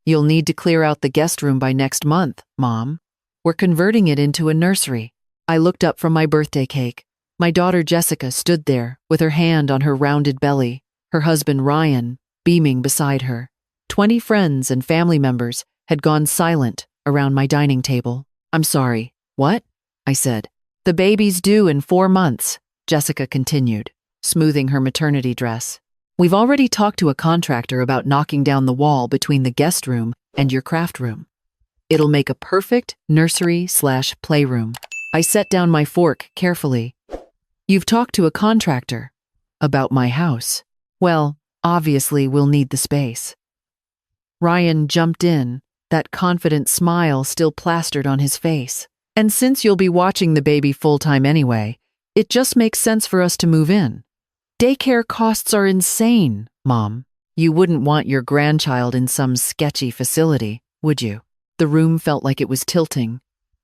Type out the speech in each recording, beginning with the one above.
You'll need to clear out the guest room by next month, Mom. We're converting it into a nursery. I looked up from my birthday cake. My daughter Jessica stood there with her hand on her rounded belly, her husband Ryan beaming beside her. 20 friends and family members had gone silent around my dining table. I'm sorry, what? I said. The baby's due in 4 months, Jessica continued, smoothing her maternity dress. We've already talked to a contractor about knocking down the wall between the guest room and your craft room. It'll make a perfect nursery/playroom. I set down my fork carefully. You've talked to a contractor about my house. Well, obviously we'll need the space. Ryan jumped in, that confident smile still plastered on his face. And since you'll be watching the baby full-time anyway, it just makes sense for us to move in. Daycare costs are insane, Mom. You wouldn't want your grandchild in some sketchy facility, would you? The room felt like it was tilting.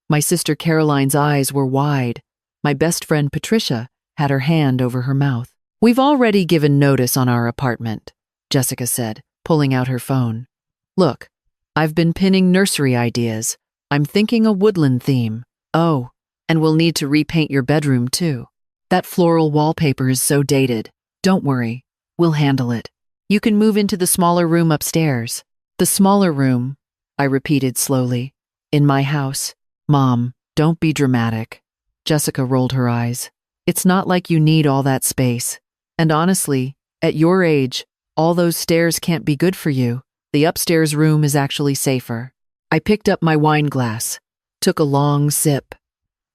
My sister Caroline's eyes were wide. My best friend Patricia had her hand over her mouth. We've already given notice on our apartment, Jessica said, pulling out her phone. Look, I've been pinning nursery ideas. I'm thinking a woodland theme. Oh, and we'll need to repaint your bedroom too. That floral wallpaper is so dated. Don't worry, we'll handle it. You can move into the smaller room upstairs. The smaller room, I repeated slowly. In my house. Mom, don't be dramatic. Jessica rolled her eyes. It's not like you need all that space. And honestly, at your age, all those stairs can't be good for you. The upstairs room is actually safer. I picked up my wine glass, took a long sip.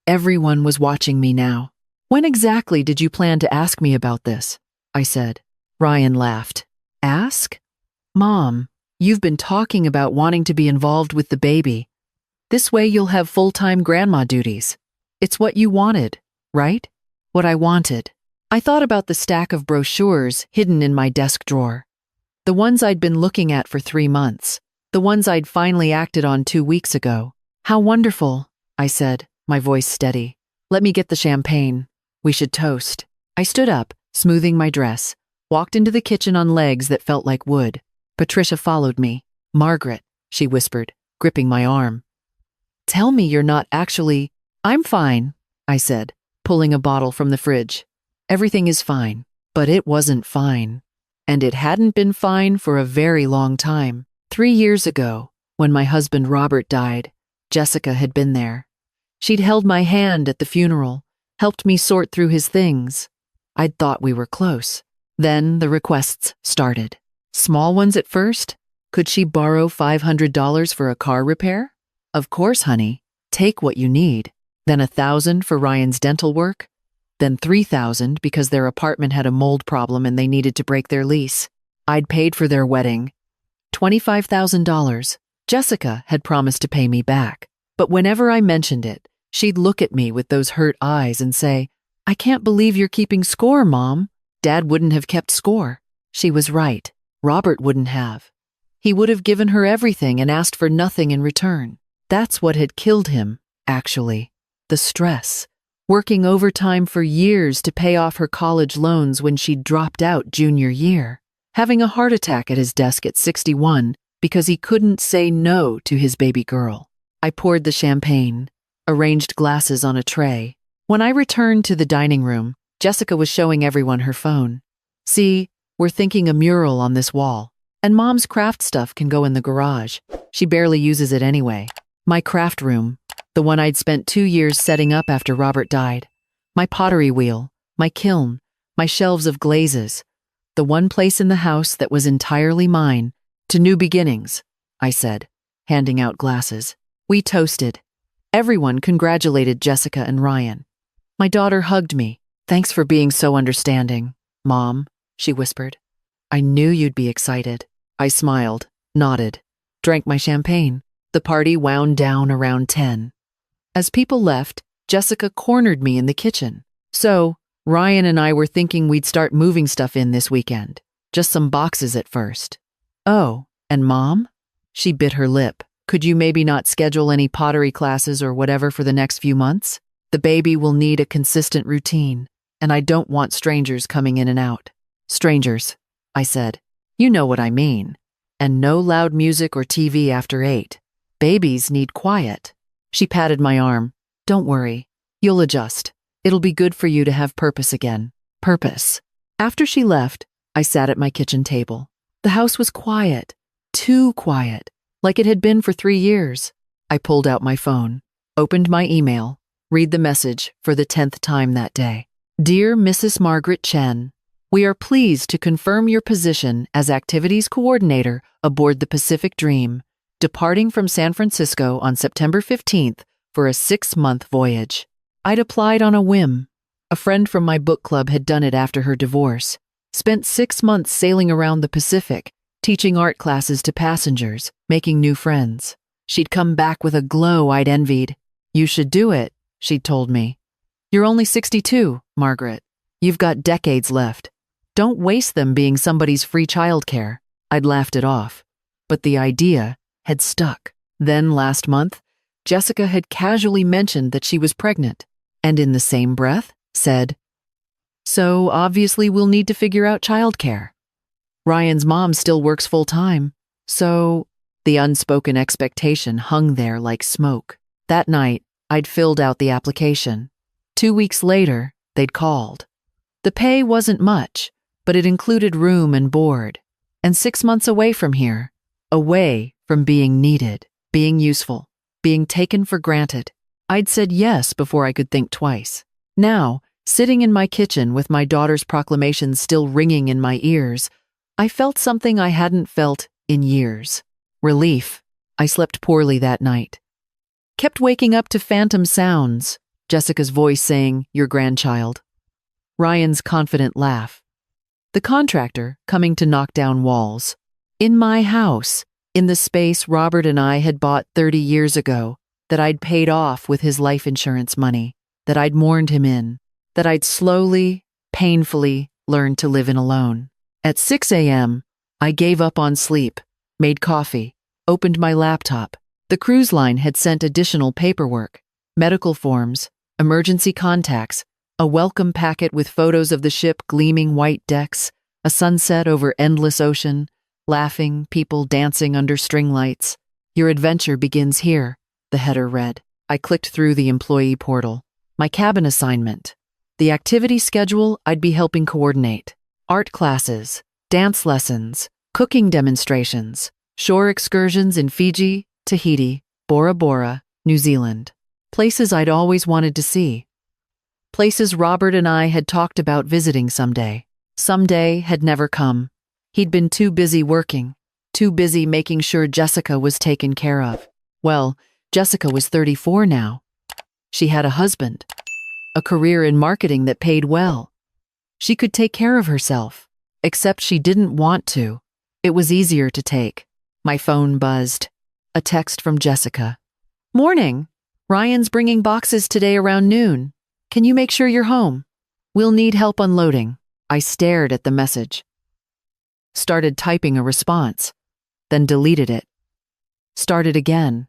Everyone was watching me now. When exactly did you plan to ask me about this? I said. Ryan laughed. Ask? Mom, you've been talking about wanting to be involved with the baby. This way you'll have full-time grandma duties. It's what you wanted, right? What I wanted. I thought about the stack of brochures hidden in my desk drawer. The ones I'd been looking at for 3 months. The ones I'd finally acted on 2 weeks ago. How wonderful, I said, my voice steady. Let me get the champagne. We should toast. I stood up, smoothing my dress, walked into the kitchen on legs that felt like wood. Patricia followed me. Margaret, she whispered, gripping my arm. Tell me you're not actually… I'm fine, I said, pulling a bottle from the fridge. Everything is fine. But it wasn't fine. And it hadn't been fine for a very long time. 3 years ago, when my husband Robert died, Jessica had been there. She'd held my hand at the funeral, helped me sort through his things. I'd thought we were close. Then the requests started. Small ones at first. Could she borrow $500 for a car repair? Of course, honey. Take what you need. Then $1,000 for Ryan's dental work. Then $3,000 because their apartment had a mold problem and they needed to break their lease. I'd paid for their wedding. $25,000. Jessica had promised to pay me back. But whenever I mentioned it, she'd look at me with those hurt eyes and say, I can't believe you're keeping score, Mom. Dad wouldn't have kept score. She was right. Robert wouldn't have. He would have given her everything and asked for nothing in return. That's what had killed him, actually. The stress. Working overtime for years to pay off her college loans when she'd dropped out junior year. Having a heart attack at his desk at 61 because he couldn't say no to his baby girl. I poured the champagne, arranged glasses on a tray. When I returned to the dining room, Jessica was showing everyone her phone. See, we're thinking a mural on this wall. And Mom's craft stuff can go in the garage. She barely uses it anyway. My craft room, the one I'd spent 2 years setting up after Robert died. My pottery wheel, my kiln, my shelves of glazes. The one place in the house that was entirely mine. To new beginnings, I said, handing out glasses. We toasted. Everyone congratulated Jessica and Ryan. My daughter hugged me. Thanks for being so understanding, Mom, she whispered. I knew you'd be excited. I smiled, nodded, drank my champagne. The party wound down around 10. As people left, Jessica cornered me in the kitchen. So, Ryan and I were thinking we'd start moving stuff in this weekend. Just some boxes at first. Oh, and Mom? She bit her lip. Could you maybe not schedule any pottery classes or whatever for the next few months? The baby will need a consistent routine, and I don't want strangers coming in and out. Strangers, I said. You know what I mean. And no loud music or TV after 8. Babies need quiet. She patted my arm. Don't worry. You'll adjust. It'll be good for you to have purpose again. Purpose. After she left, I sat at my kitchen table. The house was quiet. Too quiet. Like it had been for 3 years. I pulled out my phone, opened my email, read the message for the 10th time that day. Dear Mrs. Margaret Chen, we are pleased to confirm your position as Activities Coordinator aboard the Pacific Dream, departing from San Francisco on September 15th for a 6-month voyage. I'd applied on a whim. A friend from my book club had done it after her divorce. Spent 6 months sailing around the Pacific, teaching art classes to passengers, making new friends. She'd come back with a glow I'd envied. You should do it, she'd told me. You're only 62, Margaret. You've got decades left. Don't waste them being somebody's free childcare. I'd laughed it off. But the idea had stuck. Then last month, Jessica had casually mentioned that she was pregnant, and in the same breath said, so obviously we'll need to figure out childcare. Ryan's mom still works full-time, so the unspoken expectation hung there like smoke. That night, I'd filled out the application. 2 weeks later, they'd called. The pay wasn't much, but it included room and board. And 6 months away from here, away from being needed, being useful, being taken for granted. I'd said yes before I could think twice. Now, sitting in my kitchen with my daughter's proclamations still ringing in my ears, I felt something I hadn't felt in years. Relief. I slept poorly that night. Kept waking up to phantom sounds. Jessica's voice saying, your grandchild. Ryan's confident laugh. The contractor coming to knock down walls. In my house, in the space Robert and I had bought 30 years ago, that I'd paid off with his life insurance money, that I'd mourned him in, that I'd slowly, painfully learned to live in alone. At 6 a.m., I gave up on sleep, made coffee, opened my laptop. The cruise line had sent additional paperwork, medical forms, emergency contacts, a welcome packet with photos of the ship gleaming white decks, a sunset over endless ocean, laughing, people dancing under string lights. Your adventure begins here, the header read. I clicked through the employee portal. My cabin assignment. The activity schedule I'd be helping coordinate. Art classes, dance lessons, cooking demonstrations, shore excursions in Fiji, Tahiti, Bora Bora, New Zealand. Places I'd always wanted to see. Places Robert and I had talked about visiting someday. Someday had never come. He'd been too busy working, too busy making sure Jessica was taken care of. Well, Jessica was 34 now. She had a husband, a career in marketing that paid well. She could take care of herself, except she didn't want to. It was easier to take. My phone buzzed. A text from Jessica. Morning. Ryan's bringing boxes today around noon. Can you make sure you're home? We'll need help unloading. I stared at the message. Started typing a response, then deleted it. Started again.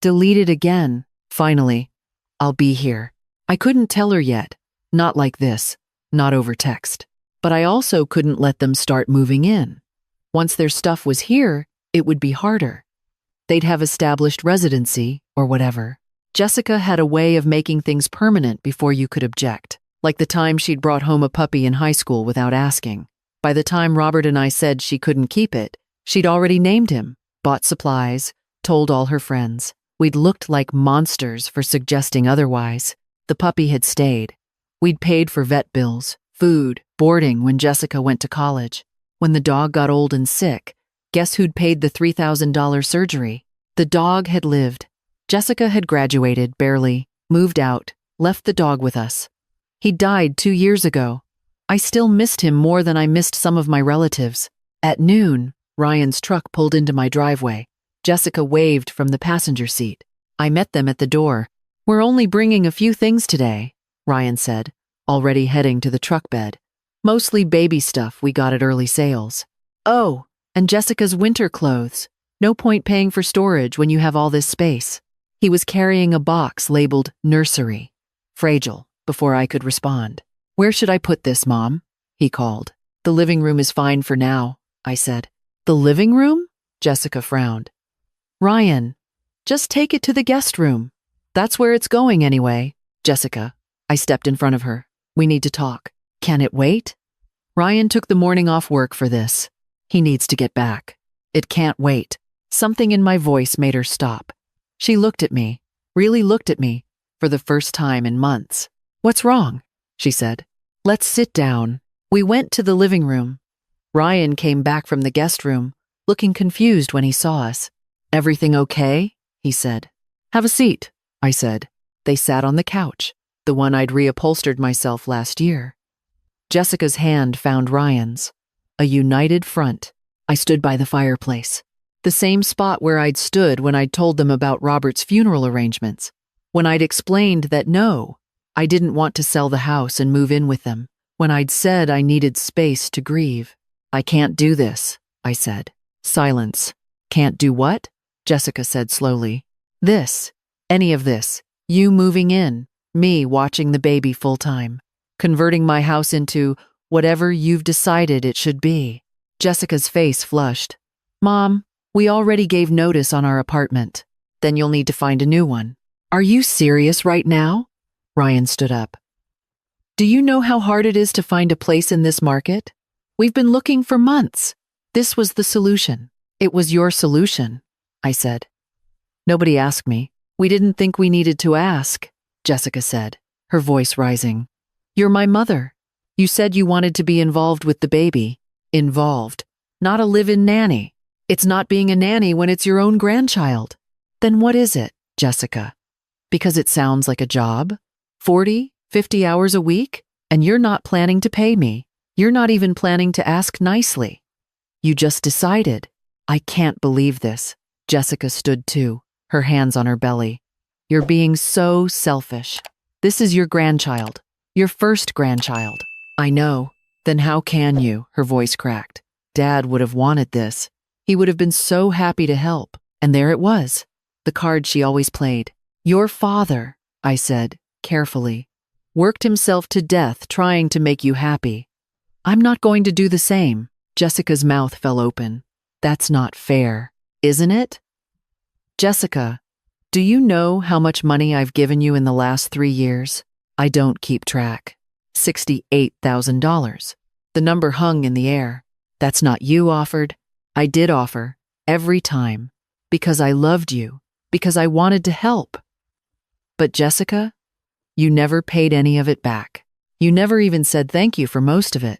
Deleted again. Finally, I'll be here. I couldn't tell her yet. Not like this. Not over text. But I also couldn't let them start moving in. Once their stuff was here, it would be harder. They'd have established residency or whatever. Jessica had a way of making things permanent before you could object, like the time she'd brought home a puppy in high school without asking. By the time Robert and I said she couldn't keep it, she'd already named him, bought supplies, told all her friends. We'd looked like monsters for suggesting otherwise. The puppy had stayed. We'd paid for vet bills, food, boarding when Jessica went to college. When the dog got old and sick, guess who'd paid the $3,000 surgery? The dog had lived. Jessica had graduated, barely, moved out, left the dog with us. He died 2 years ago. I still missed him more than I missed some of my relatives. At noon, Ryan's truck pulled into my driveway. Jessica waved from the passenger seat. I met them at the door. We're only bringing a few things today, Ryan said, already heading to the truck bed. Mostly baby stuff we got at early sales. Oh, and Jessica's winter clothes. No point paying for storage when you have all this space. He was carrying a box labeled nursery. Fragile, before I could respond. Where should I put this, Mom? He called. The living room is fine for now, I said. The living room? Jessica frowned. Ryan, just take it to the guest room. That's where it's going anyway. Jessica, I stepped in front of her. We need to talk. Can it wait? Ryan took the morning off work for this. He needs to get back. It can't wait. Something in my voice made her stop. She looked at me, really looked at me, for the first time in months. What's wrong? She said. Let's sit down. We went to the living room. Ryan came back from the guest room, looking confused when he saw us. Everything okay? He said. Have a seat, I said. They sat on the couch, the one I'd reupholstered myself last year. Jessica's hand found Ryan's. A united front. I stood by the fireplace. The same spot where I'd stood when I'd told them about Robert's funeral arrangements. When I'd explained that no, I didn't want to sell the house and move in with them. When I'd said I needed space to grieve. I can't do this, I said. Silence. Can't do what? Jessica said slowly. This. Any of this. You moving in. Me watching the baby full time. Converting my house into whatever you've decided it should be. Jessica's face flushed. Mom, we already gave notice on our apartment. Then you'll need to find a new one. Are you serious right now? Ryan stood up. Do you know how hard it is to find a place in this market? We've been looking for months. This was the solution. It was your solution, I said. Nobody asked me. We didn't think we needed to ask, Jessica said, her voice rising. You're my mother. You said you wanted to be involved with the baby. Involved. Not a live-in nanny. It's not being a nanny when it's your own grandchild. Then what is it, Jessica? Because it sounds like a job? 40, 50 hours a week? And you're not planning to pay me. You're not even planning to ask nicely. You just decided. I can't believe this. Jessica stood too, her hands on her belly. You're being so selfish. This is your grandchild. Your first grandchild. I know. Then how can you? Her voice cracked. Dad would have wanted this. He would have been so happy to help. And there it was. The card she always played. Your father, I said, carefully, worked himself to death trying to make you happy. I'm not going to do the same. Jessica's mouth fell open. That's not fair, isn't it? Jessica, do you know how much money I've given you in the last 3 years? I don't keep track. $68,000. The number hung in the air. That's not you offered. I did offer, every time, because I loved you, because I wanted to help. But Jessica, you never paid any of it back. You never even said thank you for most of it.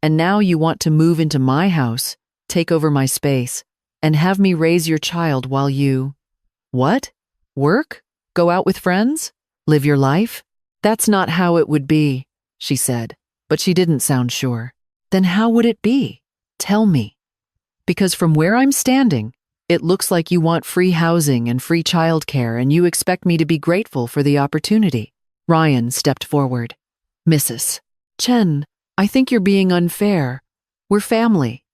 And now you want to move into my house, take over my space, and have me raise your child while you… What? Work? Go out with friends? Live your life? That's not how it would be, she said, but she didn't sound sure. Then how would it be? Tell me. Because from where I'm standing, it looks like you want free housing and free childcare, and you expect me to be grateful for the opportunity. Ryan stepped forward. Mrs. Chen, I think you're being unfair. We're family.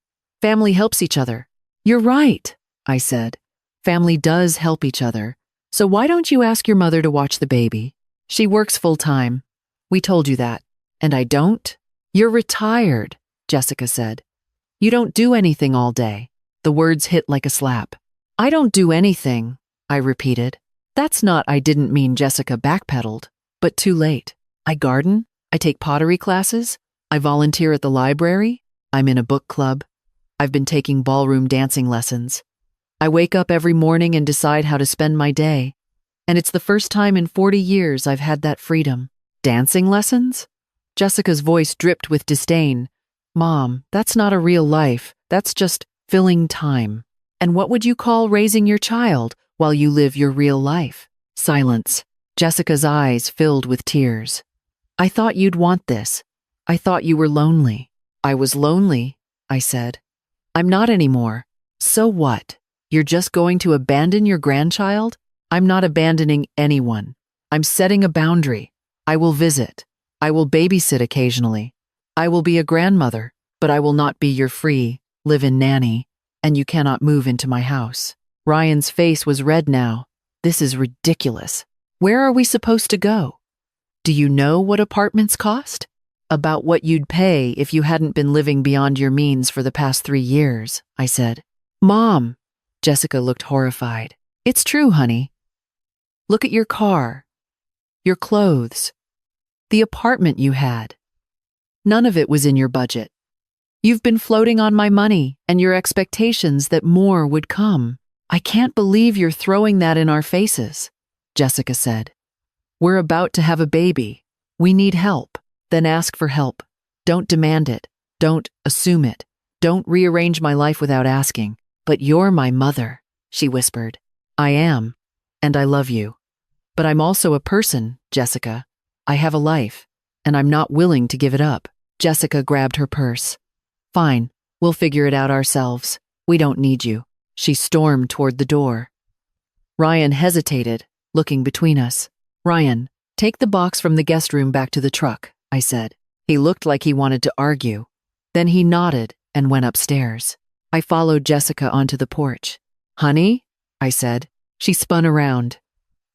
Family helps each other. You're right, I said. Family does help each other. So why don't you ask your mother to watch the baby? She works full time. We told you that. And I don't? You're retired, Jessica said. You don't do anything all day. The words hit like a slap. I don't do anything, I repeated. That's not I didn't mean. Jessica backpedaled, but too late. I garden. I take pottery classes. I volunteer at the library. I'm in a book club. I've been taking ballroom dancing lessons. I wake up every morning and decide how to spend my day. And it's the first time in 40 years I've had that freedom. Dancing lessons? Jessica's voice dripped with disdain. Mom, that's not a real life. That's just filling time. And what would you call raising your child while you live your real life? Silence. Jessica's eyes filled with tears. I thought you'd want this. I thought you were lonely. I was lonely, I said. I'm not anymore. So what? You're just going to abandon your grandchild? I'm not abandoning anyone. I'm setting a boundary. I will visit. I will babysit occasionally. I will be a grandmother, but I will not be your free, live-in nanny, and you cannot move into my house. Ryan's face was red now. This is ridiculous. Where are we supposed to go? Do you know what apartments cost? About what you'd pay if you hadn't been living beyond your means for the past 3 years, I said. Mom, Jessica looked horrified. It's true, honey. Look at your car, your clothes, the apartment you had. None of it was in your budget. You've been floating on my money and your expectations that more would come. I can't believe you're throwing that in our faces, Jessica said. We're about to have a baby. We need help. Then ask for help. Don't demand it. Don't assume it. Don't rearrange my life without asking. But you're my mother, she whispered. I am, and I love you. But I'm also a person, Jessica. I have a life, and I'm not willing to give it up. Jessica grabbed her purse. Fine, we'll figure it out ourselves. We don't need you. She stormed toward the door. Ryan hesitated, looking between us. Ryan, take the box from the guest room back to the truck, I said. He looked like he wanted to argue. Then he nodded and went upstairs. I followed Jessica onto the porch. Honey, I said. She spun around.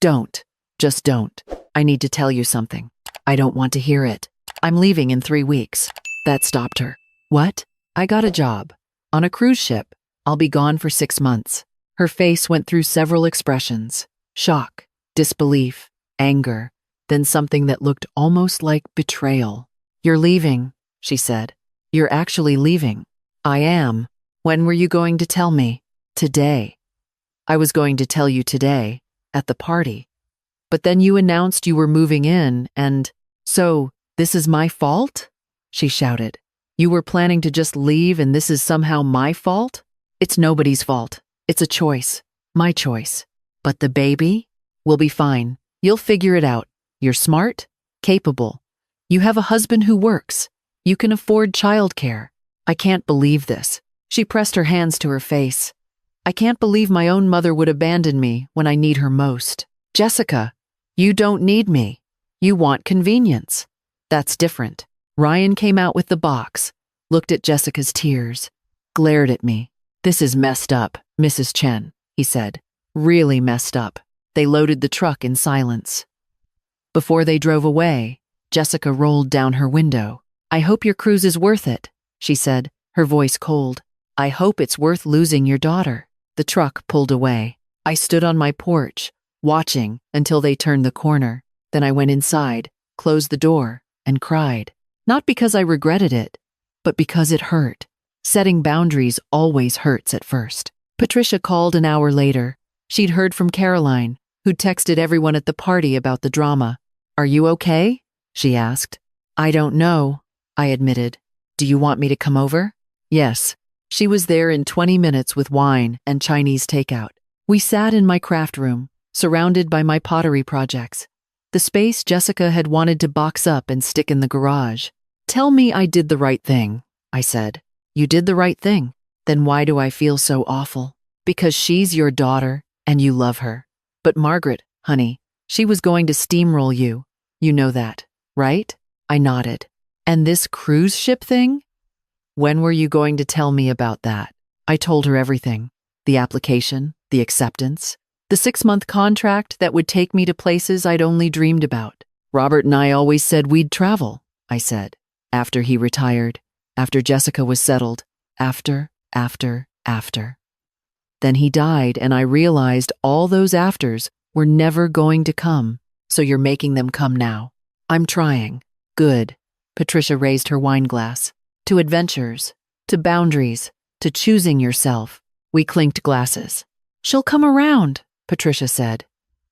Don't. Just don't. I need to tell you something. I don't want to hear it. I'm leaving in 3 weeks. That stopped her. What? I got a job. On a cruise ship. I'll be gone for 6 months. Her face went through several expressions. Shock, disbelief, anger, then something that looked almost like betrayal. You're leaving, she said. You're actually leaving. I am. When were you going to tell me? Today. I was going to tell you today, at the party. But then you announced you were moving in and, so, this is my fault? She shouted. You were planning to just leave and this is somehow my fault? It's nobody's fault. It's a choice. My choice. But the baby? We'll be fine. You'll figure it out. You're smart, capable. You have a husband who works. You can afford childcare. I can't believe this. She pressed her hands to her face. I can't believe my own mother would abandon me when I need her most. Jessica, you don't need me. You want convenience. That's different. Ryan came out with the box, looked at Jessica's tears, glared at me. This is messed up, Mrs. Chen, he said. Really messed up. They loaded the truck in silence. Before they drove away, Jessica rolled down her window. I hope your cruise is worth it, she said, her voice cold. I hope it's worth losing your daughter. The truck pulled away. I stood on my porch, watching until they turned the corner. Then I went inside, closed the door, and cried. Not because I regretted it, but because it hurt. Setting boundaries always hurts at first. Patricia called an hour later. She'd heard from Caroline, who'd texted everyone at the party about the drama. Are you okay? She asked. I don't know, I admitted. Do you want me to come over? Yes. She was there in 20 minutes with wine and Chinese takeout. We sat in my craft room, surrounded by my pottery projects. The space Jessica had wanted to box up and stick in the garage. Tell me I did the right thing, I said. You did the right thing. Then why do I feel so awful? Because she's your daughter and you love her. But Margaret, honey, she was going to steamroll you. You know that, right? I nodded. And this cruise ship thing? When were you going to tell me about that? I told her everything. The application, the acceptance, the 6-month contract that would take me to places I'd only dreamed about. Robert and I always said we'd travel, I said. After he retired, after Jessica was settled, after. Then he died and I realized all those afters were never going to come. So you're making them come now. I'm trying. Good. Patricia raised her wine glass. To adventures, to boundaries, to choosing yourself. We clinked glasses. She'll come around, Patricia said.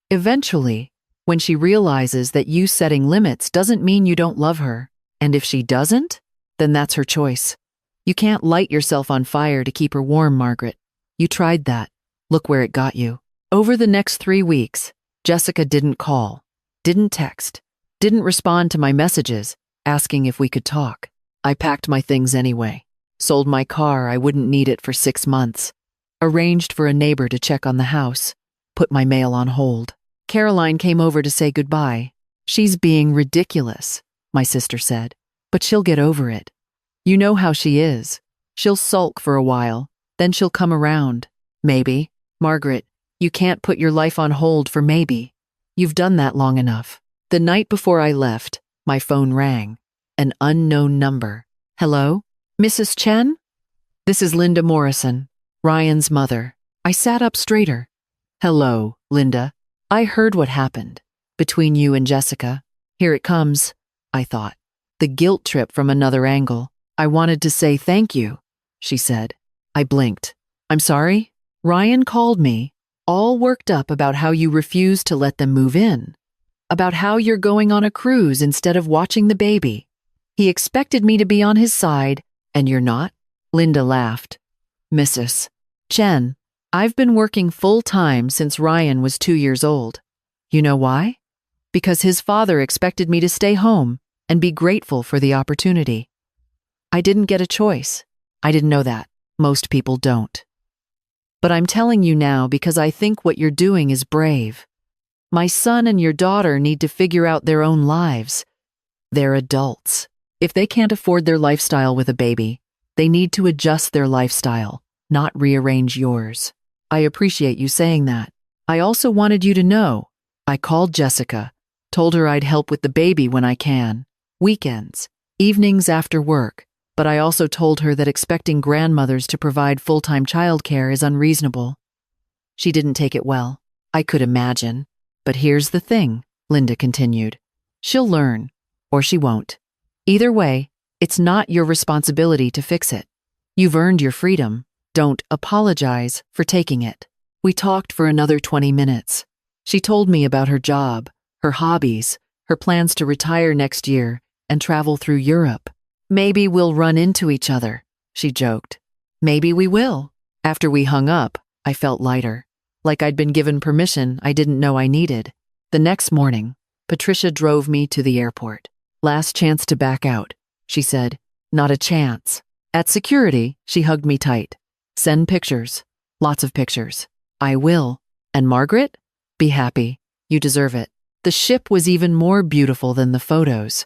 Eventually, when she realizes that you setting limits doesn't mean you don't love her. And if she doesn't, then that's her choice. You can't light yourself on fire to keep her warm, Margaret. You tried that. Look where it got you. Over the next 3 weeks, Jessica didn't call, didn't text, didn't respond to my messages asking if we could talk. I packed my things anyway. Sold my car, I wouldn't need it for 6 months. Arranged for a neighbor to check on the house. Put my mail on hold. Caroline came over to say goodbye. She's being ridiculous, my sister said. But she'll get over it. You know how she is. She'll sulk for a while, then she'll come around. Maybe. Margaret, you can't put your life on hold for maybe. You've done that long enough. The night before I left, my phone rang. An unknown number. Hello? Mrs. Chen? This is Linda Morrison, Ryan's mother. I sat up straighter. Hello, Linda. I heard what happened. Between you and Jessica. Here it comes, I thought. The guilt trip from another angle. I wanted to say thank you, she said. I blinked. I'm sorry? Ryan called me, all worked up about how you refused to let them move in. About how you're going on a cruise instead of watching the baby. He expected me to be on his side, and you're not? Linda laughed. Mrs. Chen, I've been working full-time since Ryan was 2 years old. You know why? Because his father expected me to stay home and be grateful for the opportunity. I didn't get a choice. I didn't know that. Most people don't. But I'm telling you now because I think what you're doing is brave. My son and your daughter need to figure out their own lives. They're adults. If they can't afford their lifestyle with a baby, they need to adjust their lifestyle, not rearrange yours. I appreciate you saying that. I also wanted you to know. I called Jessica, told her I'd help with the baby when I can. Weekends, evenings after work. But I also told her that expecting grandmothers to provide full-time childcare is unreasonable. She didn't take it well. I could imagine. But here's the thing, Linda continued. She'll learn, or she won't. Either way, it's not your responsibility to fix it. You've earned your freedom. Don't apologize for taking it. We talked for another 20 minutes. She told me about her job, her hobbies, her plans to retire next year and travel through Europe. Maybe we'll run into each other, she joked. Maybe we will. After we hung up, I felt lighter, like I'd been given permission I didn't know I needed. The next morning, Patricia drove me to the airport. Last chance to back out, she said. Not a chance. At security, she hugged me tight. Send pictures. Lots of pictures. I will. And Margaret? Be happy. You deserve it. The ship was even more beautiful than the photos.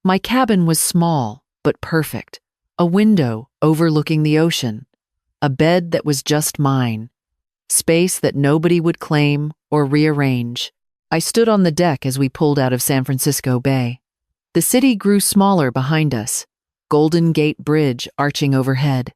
My cabin was small, but perfect. A window overlooking the ocean. A bed that was just mine. Space that nobody would claim or rearrange. I stood on the deck as we pulled out of San Francisco Bay. The city grew smaller behind us. Golden Gate Bridge arching overhead.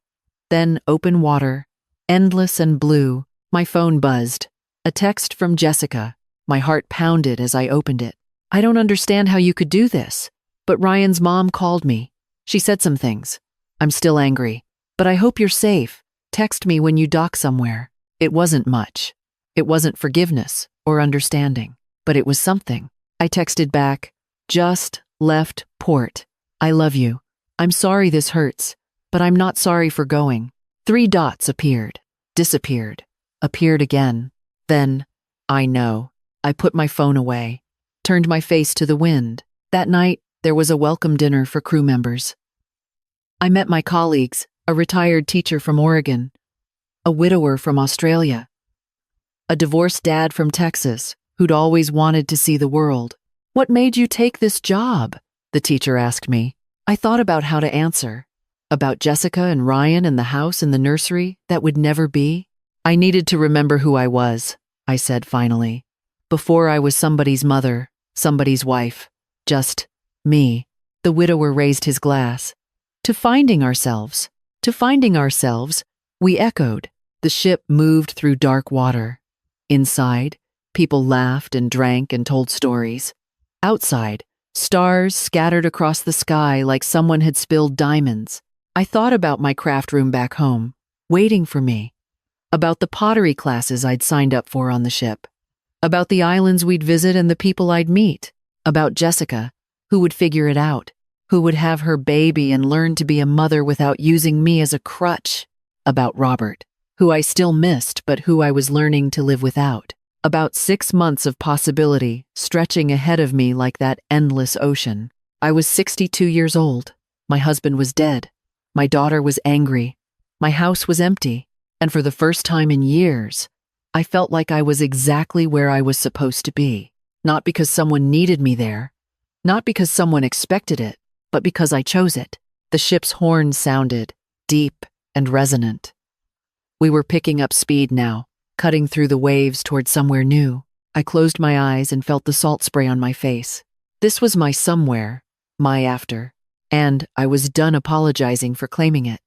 Then open water, endless and blue. My phone buzzed. A text from Jessica. My heart pounded as I opened it. I don't understand how you could do this. But Ryan's mom called me. She said some things. I'm still angry. But I hope you're safe. Text me when you dock somewhere. It wasn't much. It wasn't forgiveness or understanding. But it was something. I texted back, just left port. I love you. I'm sorry this hurts, but I'm not sorry for going. 3 dots appeared, disappeared, appeared again. Then, I know. I put my phone away, turned my face to the wind. That night, there was a welcome dinner for crew members. I met my colleagues, a retired teacher from Oregon, a widower from Australia, a divorced dad from Texas who'd always wanted to see the world. What made you take this job? The teacher asked me. I thought about how to answer. About Jessica and Ryan and the house and the nursery that would never be. I needed to remember who I was, I said finally. Before I was somebody's mother, somebody's wife, just me. The widower raised his glass. To finding ourselves, we echoed. The ship moved through dark water. Inside, people laughed and drank and told stories. Outside, stars scattered across the sky like someone had spilled diamonds. I thought about my craft room back home, waiting for me. About the pottery classes I'd signed up for on the ship. About the islands we'd visit and the people I'd meet. About Jessica, who would figure it out, who would have her baby and learn to be a mother without using me as a crutch. About Robert, who I still missed but who I was learning to live without. About 6 months of possibility stretching ahead of me like that endless ocean. I was 62 years old. My husband was dead. My daughter was angry. My house was empty. And for the first time in years, I felt like I was exactly where I was supposed to be. Not because someone needed me there. Not because someone expected it, but because I chose it. The ship's horn sounded, deep and resonant. We were picking up speed now, cutting through the waves toward somewhere new. I closed my eyes and felt the salt spray on my face. This was my somewhere, my after. And I was done apologizing for claiming it.